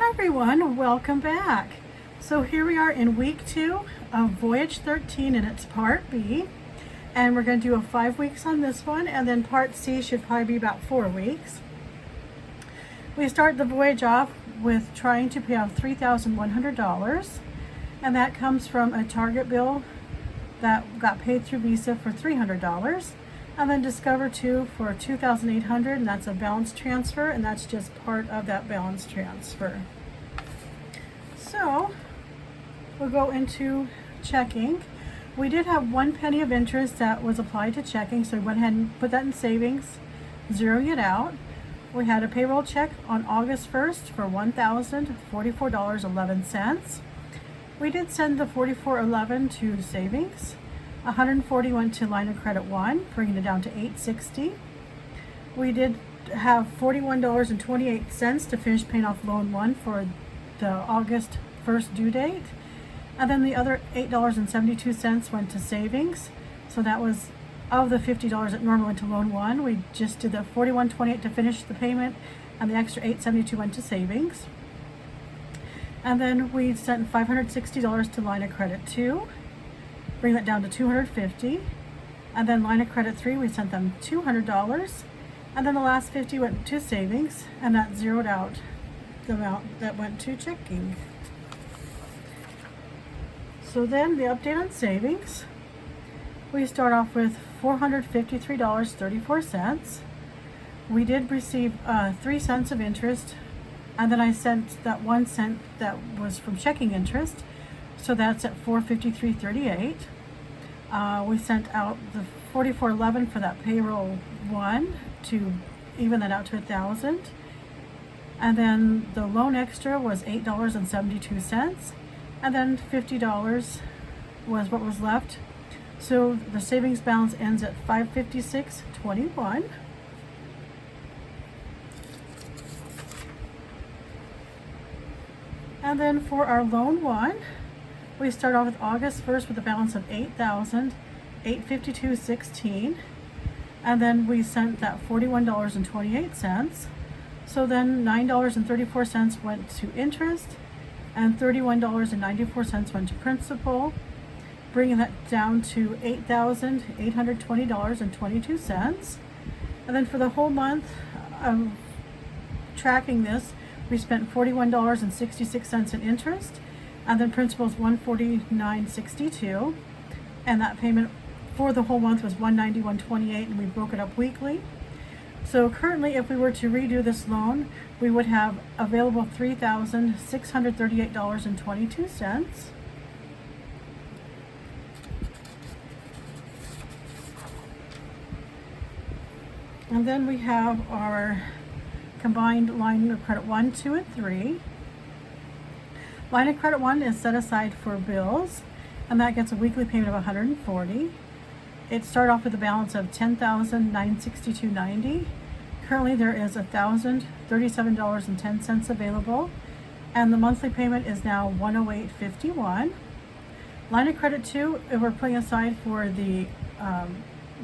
Hi everyone, welcome back. So here we are in week 2 of Voyage 13 and it's part B. And we're going to do a 5 weeks on this one, and then part C should probably be about 4 weeks. We start the voyage off with trying to pay off $3,100, and that comes from a Target bill that got paid through Visa for $300. And then Discover 2 for $2,800, and that's a balance transfer, and that's just part of that balance transfer. So we'll go into checking. We did have 1 penny of interest that was applied to checking, so we went ahead and put that in savings, zeroing it out. We had a payroll check on August 1st for $1,044.11. We did send the $44.11 to savings. $140 went to line of credit 1, bringing it down to $860. We did have $41.28 to finish paying off loan 1 for the August 1st due date. And then the other $8.72 went to savings. So that was of the $50 that normally went to loan 1. We just did the $41.28 to finish the payment, and the extra $8.72 went to savings. And then we sent $560 to line of credit 2. Bring that down to $250, and then line of credit 3, we sent them $200, and then the last $50 went to savings, and that zeroed out the amount that went to checking. So then the update on savings, we start off with $453.34. We did receive 3 cents of interest, and then I sent that 1 cent that was from checking interest. So that's at $453.38. We sent out the $44.11 for that payroll 1 to even that out to $1,000. And then the loan extra was $8.72. And then $50 was what was left. So the savings balance ends at $556.21. And then for our loan 1, we start off with August 1st with a balance of $8,852.16, and then we sent that $41.28. So then $9.34 went to interest, and $31.94 went to principal, bringing that down to $8,820.22. And then for the whole month of tracking this, we spent $41.66 in interest, and then principal is $149.62, and that payment for the whole month was $191.28, and we broke it up weekly. So currently, if we were to redo this loan, we would have available $3,638.22. And then we have our combined line of credit 1, 2, and 3. Line of credit 1 is set aside for bills, and that gets a weekly payment of $140. It started off with a balance of $10,962.90. Currently there is $1,037.10 available, and the monthly payment is now $108.51. Line of credit 2, we're putting aside for the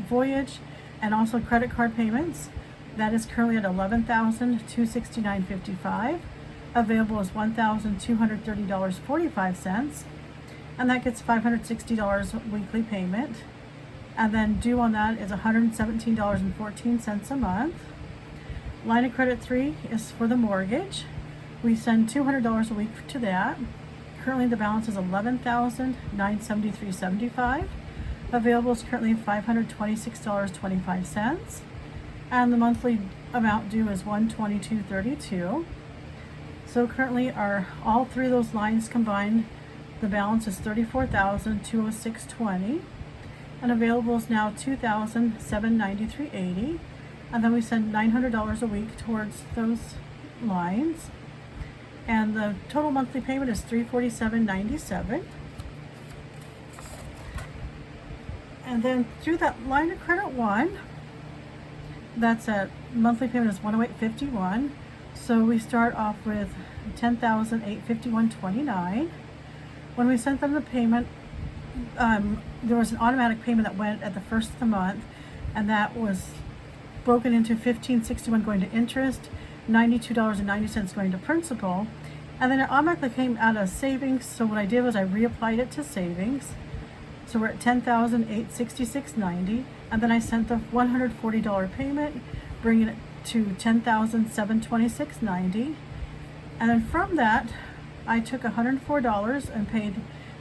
Voyage and also credit card payments. That is currently at $11,269.55. Available is $1,230.45, and that gets $560 weekly payment. And then due on that is $117.14 a month. Line of credit 3 is for the mortgage. We send $200 a week to that. Currently the balance is $11,973.75. Available is currently $526.25, and the monthly amount due is $122.32. So currently all 3 of those lines combined, the balance is $34,206.20, and available is now $2,793.80, and then we send $900 a week towards those lines, and the total monthly payment is $347.97. And then through that line of credit 1, that's at monthly payment is $108.51. So we start off with $10,851.29. When we sent them the payment, there was an automatic payment that went at the first of the month, and that was broken into $15.61 going to interest, $92.90 going to principal, And then it automatically came out of savings. So what I did was I reapplied it to savings. So we're at $10,866.90, and then I sent the $140 payment, bringing it to $10,726.90. And then from that, I took $104 and paid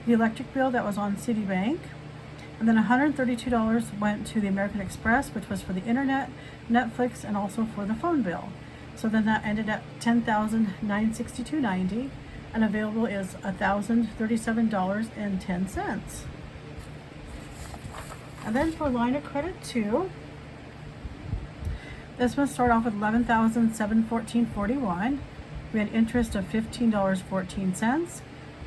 the electric bill that was on Citibank. And then $132 went to the American Express, which was for the internet, Netflix, and also for the phone bill. So then that ended at $10,962.90, and available is $1,037.10. And then for line of credit 2, this one started off with $11,714.41. We had interest of $15.14,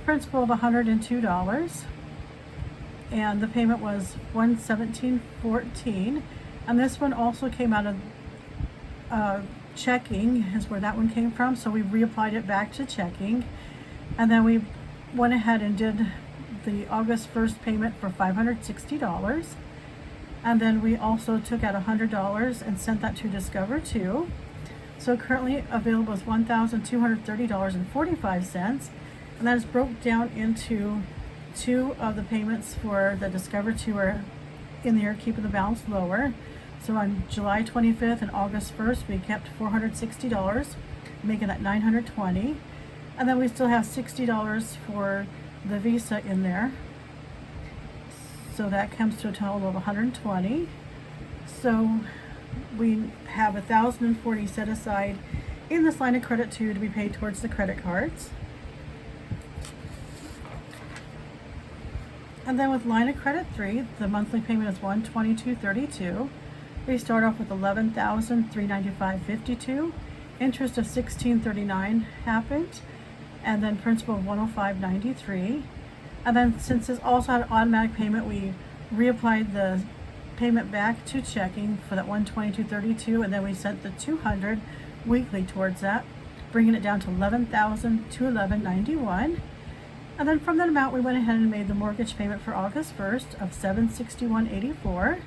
principal of $102, and the payment was $117.14. And this one also came out of checking, is where that one came from. So we reapplied it back to checking, and then we went ahead and did the August 1st payment for $560. And then we also took out $100 and sent that to Discover 2. So currently available is $1,230.45, and that is broke down into 2 of the payments for the Discover 2 are in there, keeping the balance lower. So on July 25th and August 1st, we kept $460, making that $920. And then we still have $60 for the Visa in there. So that comes to a total of $120. So we have $1,040 set aside in this line of credit 2 to be paid towards the credit cards. And then with line of credit 3, the monthly payment is $122.32. We start off with $11,395.52. Interest of $16.39 happened, and then principal of $105.93. And then since this also had an automatic payment, we reapplied the payment back to checking for that $122.32, and then we sent the $200 weekly towards that, bringing it down to $11,211.91. And then from that amount, we went ahead and made the mortgage payment for August 1st of $761.84.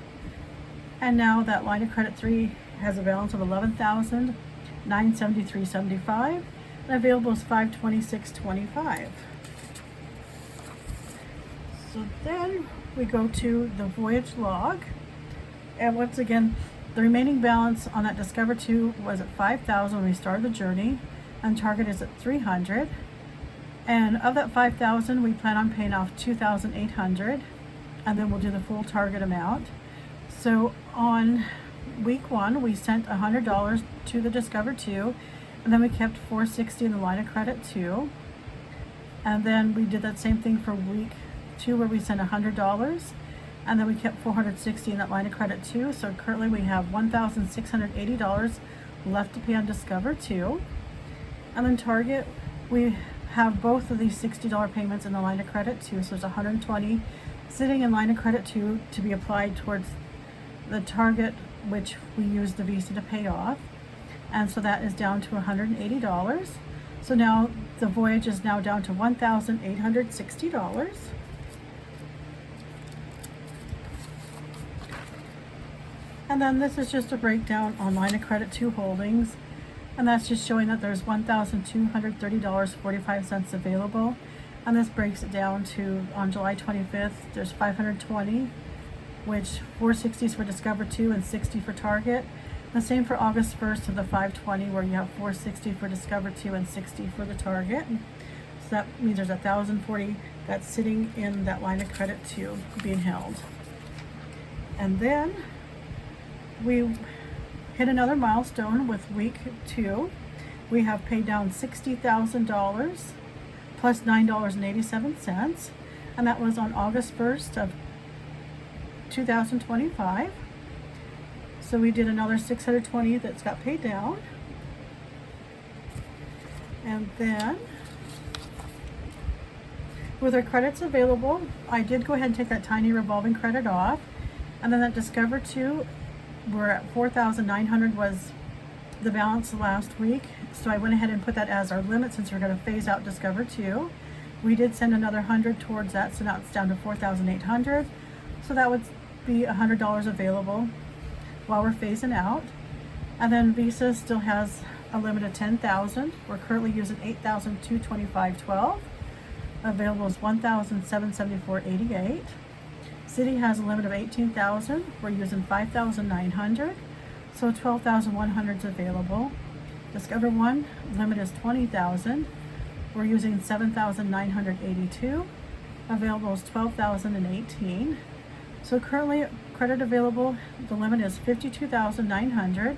And now that line of credit 3 has a balance of $11,973.75, and available is $526.25. So then we go to the Voyage log, and once again, the remaining balance on that Discover 2 was at $5,000 when we started the journey, and target is at $300. And of that $5,000, we plan on paying off $2,800, and then we'll do the full target amount. So on week 1, we sent $100 to the Discover 2, and then we kept $460 in the line of credit 2. And then we did that same thing for week 2, where we sent $100, and then we kept $460 in that line of credit 2. So currently we have $1,680 left to pay on Discover 2. And then target, we have both of these $60 payments in the line of credit 2. So there's $120 sitting in line of credit 2 to be applied towards the target, which we use the Visa to pay off. And so that is down to $180. So now the Voyage is now down to $1,860. And then this is just a breakdown on line of credit 2 holdings, and that's just showing that there's $1,230.45 available. And this breaks it down to, on July 25th, there's $520, which $460 is for Discover 2 and $60 for Target. The same for August 1st of the $520, where you have $460 for Discover 2 and $60 for the Target. So that means there's $1,040 that's sitting in that line of credit 2 being held. And then we hit another milestone with week 2. We have paid down $60,000 plus $9.87, and that was on August 1st of 2025. So we did another $620 that's got paid down. And then with our credits available, I did go ahead and take that tiny revolving credit off. And then that Discover 2, we're at $4,900 was the balance last week. So I went ahead and put that as our limit since we're going to phase out Discover 2. We did send another $100 towards that, so now it's down to $4,800. So that would be $100 available while we're phasing out. And then Visa still has a limit of 10,000. We're currently using 8,225.12. Available is 1,774.88. City has a limit of 18,000. We're using 5,900. So 12,100 is available. Discover One limit is 20,000. We're using 7,982. Available is 12,018. So currently credit available, the limit is 52,900.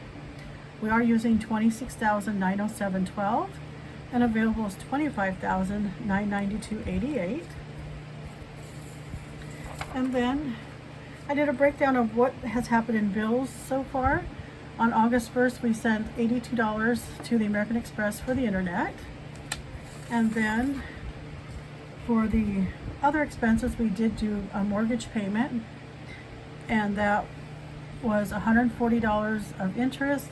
We are using 26,907.12, and available is 25,992.88. And then I did a breakdown of what has happened in bills so far. On August 1st, we sent $82 to the American Express for the internet. And then for the other expenses, we did do a mortgage payment, and that was $140 of interest,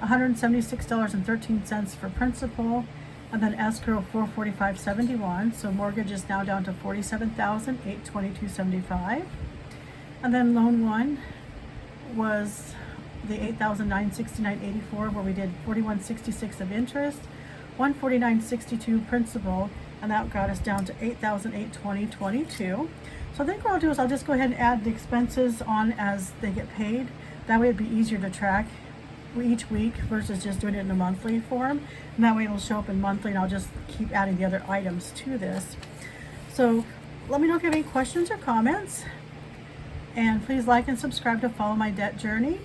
$176.13 for principal, and then escrow $445.71. So mortgage is now down to $47,822.75. And then loan one was the $8,969.84, where we did $41.66 of interest, $149.62 principal, and that got us down to $8,820.22. So I think what I'll do is I'll just go ahead and add the expenses on as they get paid. That way it'd be easier to track each week versus just doing it in a monthly form. And that way it'll show up in monthly, and I'll just keep adding the other items to this. So let me know if you have any questions or comments. And please like and subscribe to follow my debt journey.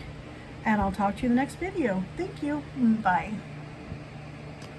And I'll talk to you in the next video. Thank you. Bye.